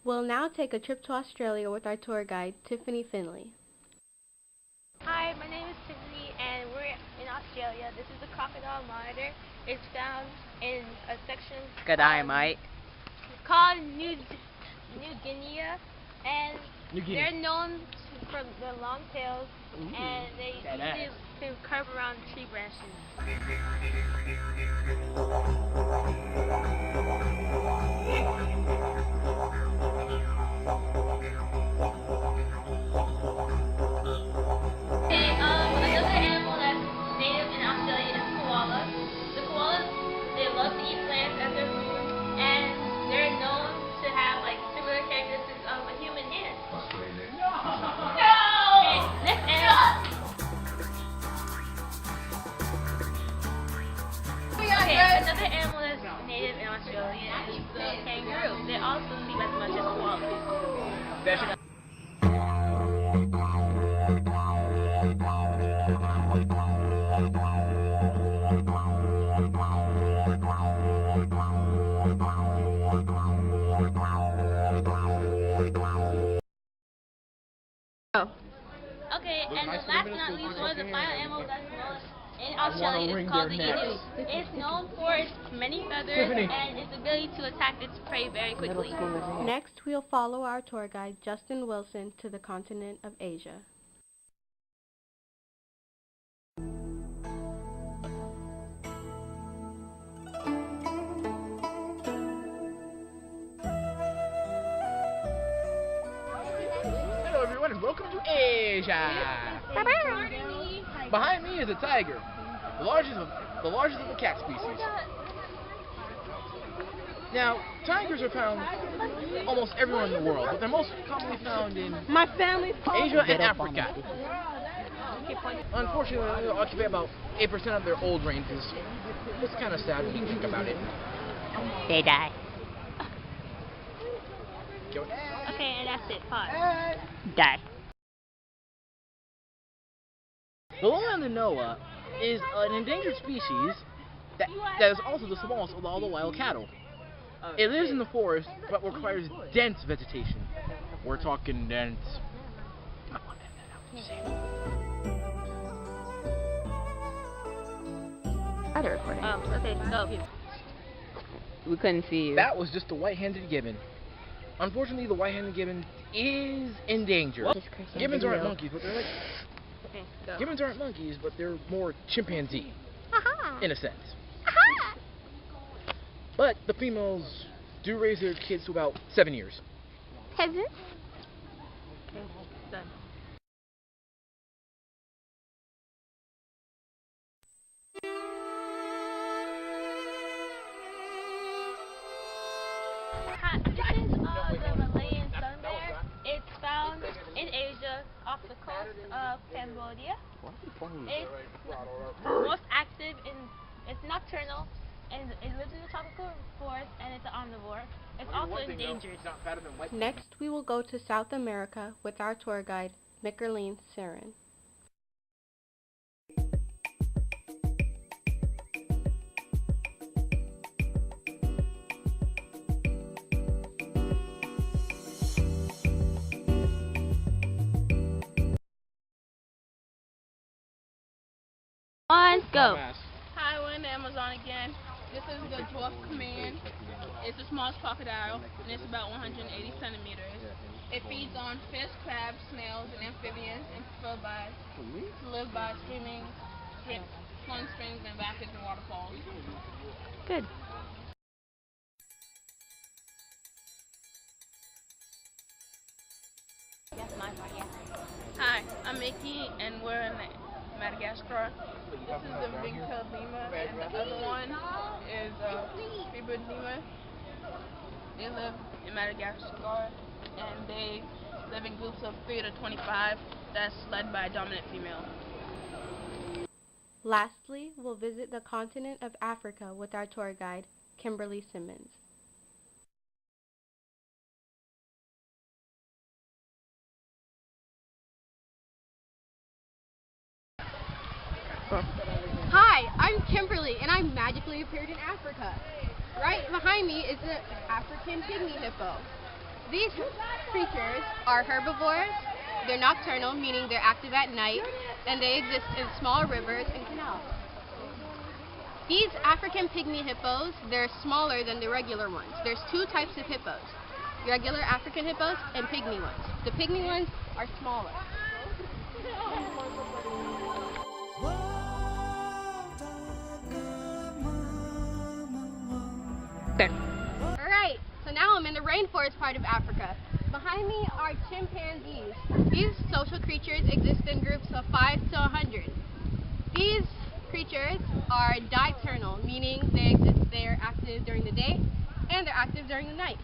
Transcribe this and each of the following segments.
We'll now take a trip to Australia with our tour guide, Tiffany Finley. Hi, my name is Tiffany and we're in Australia. This is the crocodile monitor. It's found in a section called New Guinea, and they're known for their long tails, and they use to curve around tree branches. Another animal that's native in Australia is koalas. The koalas, they love to eat plants as their food, and they're known to have like similar characteristics of a human hand. No! Next animal. Another animal that's native in Australia is the kangaroo. They also sleep as much as koalas. Okay, and last but not least, one of the final animals that's known in Australia is called the emu. It's known for its many feathers and its ability to attack its prey very quickly. Next, we'll follow our tour guide, Justin Wilson, to the continent of Asia. Hello everyone and welcome to Asia! Behind me is a tiger, the largest of the cat species. Now, tigers are found almost everywhere in the world, but they're most commonly found in Asia and Africa. Unfortunately, they occupy about 8% of their old ranges. It's kind of sad when you think about it. They die. Okay, and that's it. Pause. Die. The lowland Noah is an endangered species that is also the smallest of all the wild cattle. It lives in the forest, but requires dense vegetation. We're talking dense. Okay, go. We couldn't see you. That was just the white-handed gibbon. Unfortunately, the white-handed gibbon is endangered. Gibbons aren't monkeys, but they're like... Gibbons aren't monkeys, but they're more chimpanzee, in a sense. But the females do raise their kids to about 7 years. Peasants? Okay, done. This is the Malayan sun bear. It's found in Asia off the coast of Cambodia. It's most active it's nocturnal, and it lives in the tropical forest, and it's an omnivore. It's also endangered. Next, we will go to South America with our tour guide, Mikerline. Go. Hi, we're in the Amazon again. This is the dwarf command. It's the smallest crocodile, and it's about 180 centimeters. It feeds on fish, crabs, snails, and amphibians, and prefers to live by flowing springs and rapids and waterfalls. Good. That's my part, yeah. Hi, I'm Mickey, and we're in Madagascar. This is the big-tailed lemur, and the other one is free-bird lemur. They live in Madagascar, and they live in groups of 3 to 25 that's led by a dominant female. Lastly, we'll visit the continent of Africa with our tour guide, Kimberly Simmons. Hi, I'm Kimberly, and I magically appeared in Africa. Right behind me is the African pygmy hippo. These creatures are herbivores. They're nocturnal, meaning they're active at night, and they exist in small rivers and canals. These African pygmy hippos, they're smaller than the regular ones. There's two types of hippos, regular African hippos and pygmy ones. The pygmy ones are smaller. Alright, so now I'm in the rainforest part of Africa. Behind me are chimpanzees. These social creatures exist in groups of 5 to 100. These creatures are diurnal, meaning they're active during the day and they're active during the night.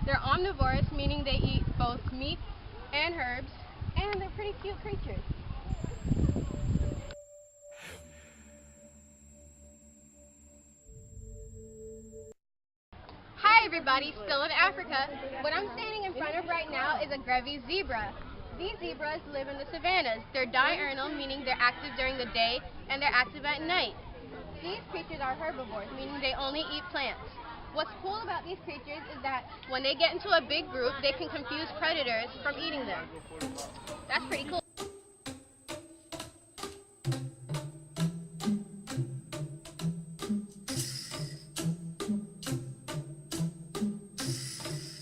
They're omnivorous, meaning they eat both meat and herbs, and they're pretty cute creatures. Hi everybody, still in Africa. What I'm standing in front of right now is a Grevy's zebra. These zebras live in the savannas. They're diurnal, meaning they're active during the day and they're active at night. These creatures are herbivores, meaning they only eat plants. What's cool about these creatures is that when they get into a big group, they can confuse predators from eating them. That's pretty cool.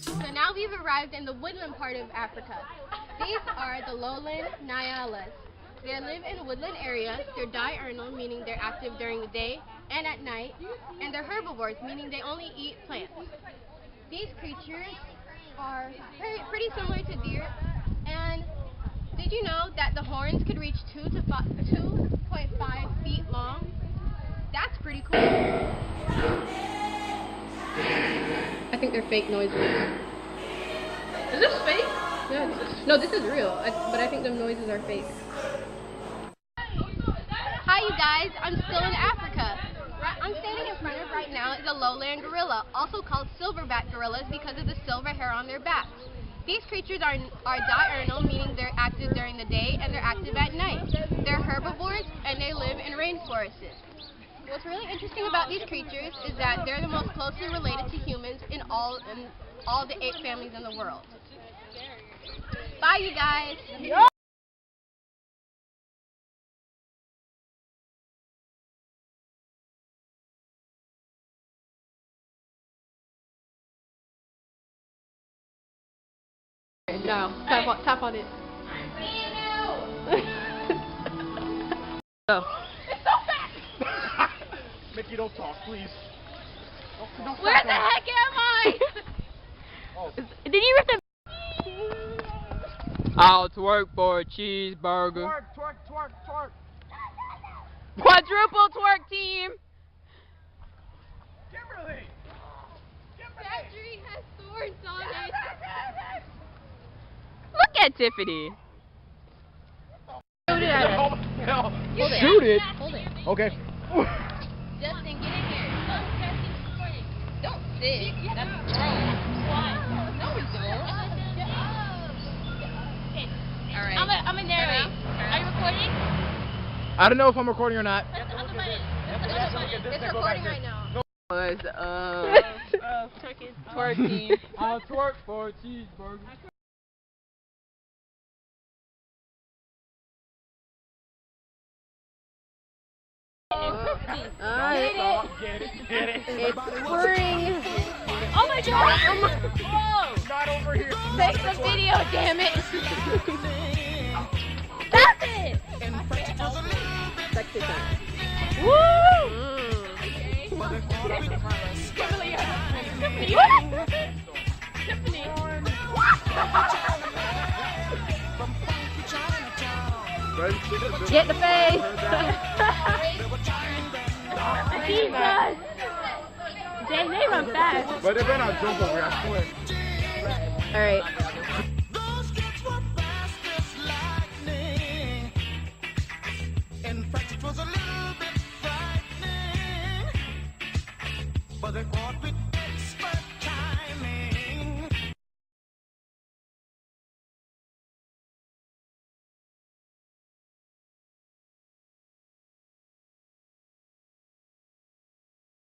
So now we've arrived in the woodland part of Africa. These are the lowland Nyalas. They live in woodland areas. They're diurnal, meaning they're active during the day and at night, and they're herbivores, meaning they only eat plants. These creatures are pretty similar to deer, and did you know that the horns could reach 2.5 feet long? That's pretty cool. I think they're fake noises. Is this fake? Yeah, no, this is real, but I think the noises are fake. Hi you guys, I'm still in Africa. I'm standing in front of right now is a lowland gorilla, also called silverback gorillas because of the silver hair on their backs. These creatures are diurnal, meaning they're active during the day and they're active at night. They're herbivores and they live in rainforests. What's really interesting about these creatures is that they're the most closely related to humans in all the 8 families in the world. Bye you guys! No, tap on it. Oh. It's so fast! Mickey, don't talk, please. Don't Where the heck am I? Did you rip the... I'll twerk for a cheeseburger. Twerk, twerk, twerk, twerk. Quadruple twerk team. Kimberly! That tree has thorns on it. Look at Tiffany. Shoot it at her. Shoot it? Hold it. Okay. Justin, get in here. Don't sit. That's wrong. No, we don't. All right. I'm in there. Are you recording? I don't know if I'm recording or not. Press the other button. It's recording right now. Was twerk team. I'll twerk for a cheeseburger. Get it. It's spring. Oh my god! Whoa! Not over here. Take the video, damn it! Stop it! Sexy time. Woo! Tiffany. Get the face. Jesus! They run fast. But they better not jump over here, I swear. All right. Those kids were fast as lightning. In fact, it was a little bit frightening. But they fought with